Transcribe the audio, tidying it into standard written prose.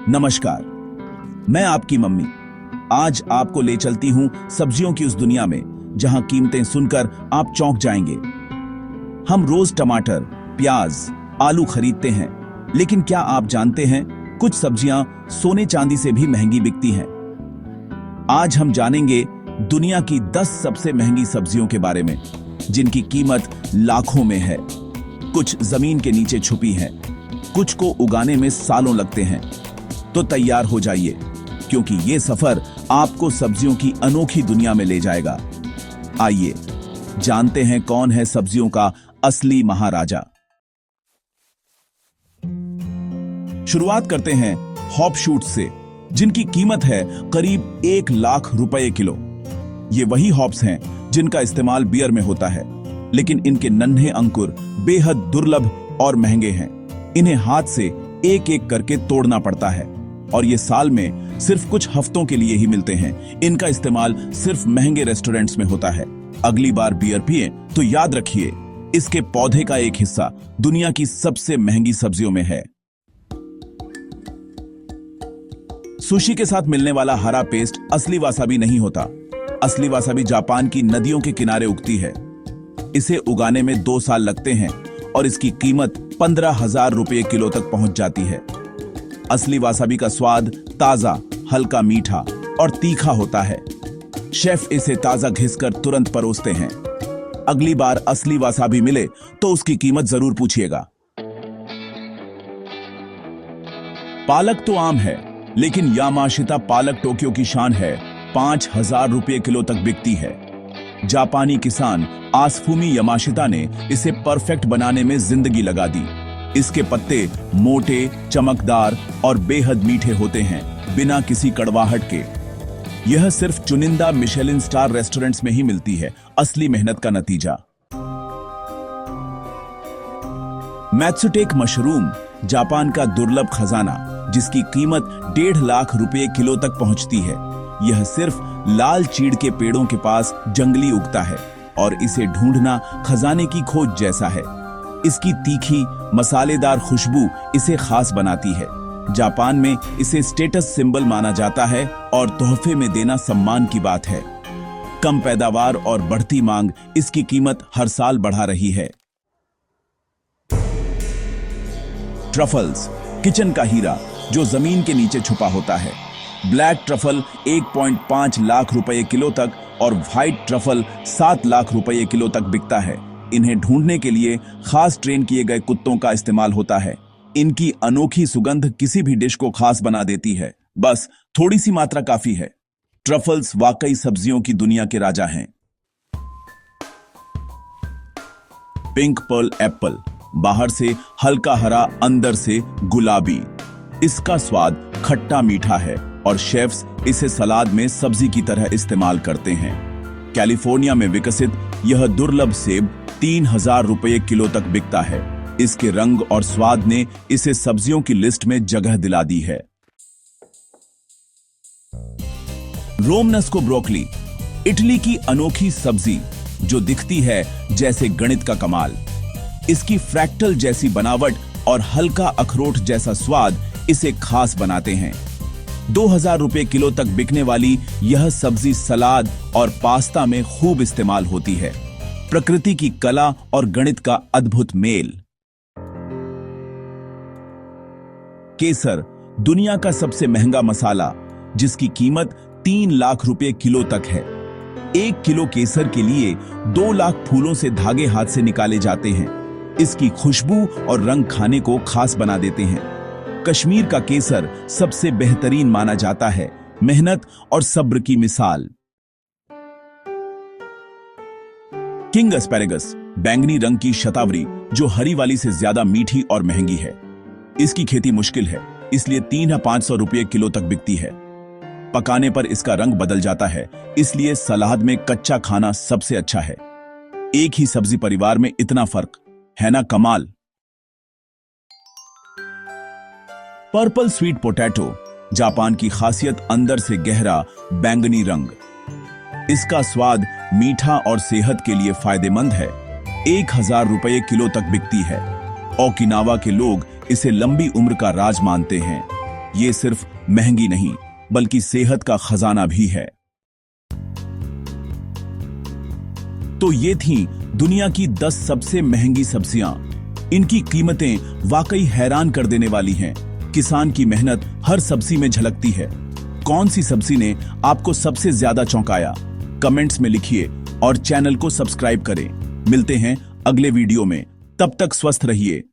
नमस्कार, मैं आपकी मम्मी आज आपको ले चलती हूं सब्जियों की उस दुनिया में जहां कीमतें सुनकर आप चौंक जाएंगे। हम रोज टमाटर, प्याज, आलू खरीदते हैं, लेकिन क्या आप जानते हैं कुछ सब्जियां सोने चांदी से भी महंगी बिकती हैं। आज हम जानेंगे दुनिया की 10 सबसे महंगी सब्जियों के बारे में, जिनकी कीमत लाखों में है। कुछ जमीन के नीचे छुपी हैं, कुछ को उगाने में सालों लगते हैं। तो तैयार हो जाइए, क्योंकि ये सफर आपको सब्जियों की अनोखी दुनिया में ले जाएगा। आइए जानते हैं कौन है सब्जियों का असली महाराजा। शुरुआत करते हैं हॉप शूट से, जिनकी कीमत है करीब 1 लाख रुपए किलो। ये वही हॉप्स हैं जिनका इस्तेमाल बियर में होता है, लेकिन इनके नन्हे अंकुर बेहद दुर्लभ और महंगे हैं। इन्हें हाथ से एक एक करके तोड़ना पड़ता है और ये साल में सिर्फ कुछ हफ्तों के लिए ही मिलते हैं। इनका इस्तेमाल सिर्फ महंगे रेस्टोरेंट्स में होता है। अगली बार बियर पिए तो याद रखिए, इसके पौधे का एक हिस्सा दुनिया की सबसे महंगी सब्जियों में है। सुशी के साथ मिलने वाला हरा पेस्ट असली वासाबी नहीं होता। असली वासाबी जापान की नदियों के किनारे उगती है। इसे उगाने में 2 साल लगते हैं और इसकी कीमत 15,000 रुपए किलो तक पहुंच जाती है। असली वासाबी का स्वाद ताजा, हल्का मीठा और तीखा होता है। शेफ इसे ताजा घिसकर तुरंत परोसते हैं। अगली बार असली वासाबी मिले तो उसकी कीमत जरूर पूछिएगा। पालक तो आम है, लेकिन यामाशिता पालक टोक्यो की शान है। 5,000 रुपए किलो तक बिकती है। जापानी किसान आसफुमी यामाशिता ने इसे परफेक्ट बनाने में जिंदगी लगा दी। इसके पत्ते मोटे, चमकदार और बेहद मीठे होते हैं, बिना किसी कड़वाहट के। यह सिर्फ चुनिंदा मिशेलिन स्टार रेस्टोरेंट्स में ही मिलती है, असली मेहनत का नतीजा। मैत्सुटेक मशरूम जापान का दुर्लभ खजाना, जिसकी कीमत 1.5 लाख रुपए किलो तक पहुंचती है। यह सिर्फ लाल चीड़ के पेड़ों के पास जंगली उगता है और इसे ढूंढना खजाने की खोज जैसा है। इसकी तीखी, मसालेदार खुशबू इसे खास बनाती है। जापान में इसे स्टेटस सिंबल माना जाता है और तोहफे में देना सम्मान की बात है। कम पैदावार और बढ़ती मांग इसकी कीमत हर साल बढ़ा रही है। ट्रफल्स, किचन का हीरा जो जमीन के नीचे छुपा होता है। ब्लैक ट्रफल 1.5 लाख रुपए किलो तक और व्हाइट ट्रफल 7 लाख रुपए किलो तक बिकता है। इन्हें ढूंढने के लिए खास ट्रेन किए गए कुत्तों का इस्तेमाल होता है। इनकी अनोखी सुगंध किसी भी डिश को खास बना देती है। बस थोड़ी सी मात्रा काफी है। ट्रफल्स वाकई सब्जियों की दुनिया के राजा हैं। पिंक पर्ल एप्पल, बाहर से हल्का हरा, अंदर से गुलाबी। इसका स्वाद खट्टा मीठा है और शेफ्स इसे सलाद में सब्जी की तरह इस्तेमाल करते हैं। कैलिफोर्निया में विकसित यह दुर्लभ सेब 3,000 रुपए किलो तक बिकता है। इसके रंग और स्वाद ने इसे सब्जियों की लिस्ट में जगह दिला दी है। रोमनस्को ब्रोकली, इटली की अनोखी सब्जी जो दिखती है जैसे गणित का कमाल। इसकी फ्रैक्टल जैसी बनावट और हल्का अखरोट जैसा स्वाद इसे खास बनाते हैं। 2,000 रुपए किलो तक बिकने वाली यह सब्जी सलाद और पास्ता में खूब इस्तेमाल होती है। प्रकृति की कला और गणित का अद्भुत मेल। केसर, दुनिया का सबसे महंगा मसाला, जिसकी कीमत 3 लाख रुपए किलो तक है। 1 किलो केसर के लिए 2 लाख फूलों से धागे हाथ से निकाले जाते हैं। इसकी खुशबू और रंग खाने को खास बना देते हैं। कश्मीर का केसर सबसे बेहतरीन माना जाता है, मेहनत और सब्र की मिसाल। किंग एस्पैरेगस, बैंगनी रंग की शतावरी जो हरी वाली से ज्यादा मीठी और महंगी है। इसकी खेती मुश्किल है, इसलिए 3 या 500 रुपए किलो तक बिकती है। पकाने पर इसका रंग बदल जाता है, इसलिए सलाद में कच्चा खाना सबसे अच्छा है। एक ही सब्जी परिवार में इतना फर्क है ना, कमाल। पर्पल स्वीट पोटैटो, जापान की खासियत अंदर से गहरा बैंगनी रंग। इसका स्वाद मीठा और सेहत के लिए फायदेमंद है। 1,000 रुपए किलो तक बिकती है। ओकिनावा के लोग इसे लंबी उम्र का राज मानते हैं। ये सिर्फ महंगी नहीं बल्कि सेहत का खजाना भी है। तो ये थी दुनिया की 10 सबसे महंगी सब्जियां। इनकी कीमतें वाकई हैरान कर देने वाली हैं। किसान की मेहनत हर सब्जी में झलकती है। कौन सी सब्जी ने आपको सबसे ज्यादा चौंकाया? कमेंट्स में लिखिए और चैनल को सब्सक्राइब करें। मिलते हैं अगले वीडियो में, तब तक स्वस्थ रहिए।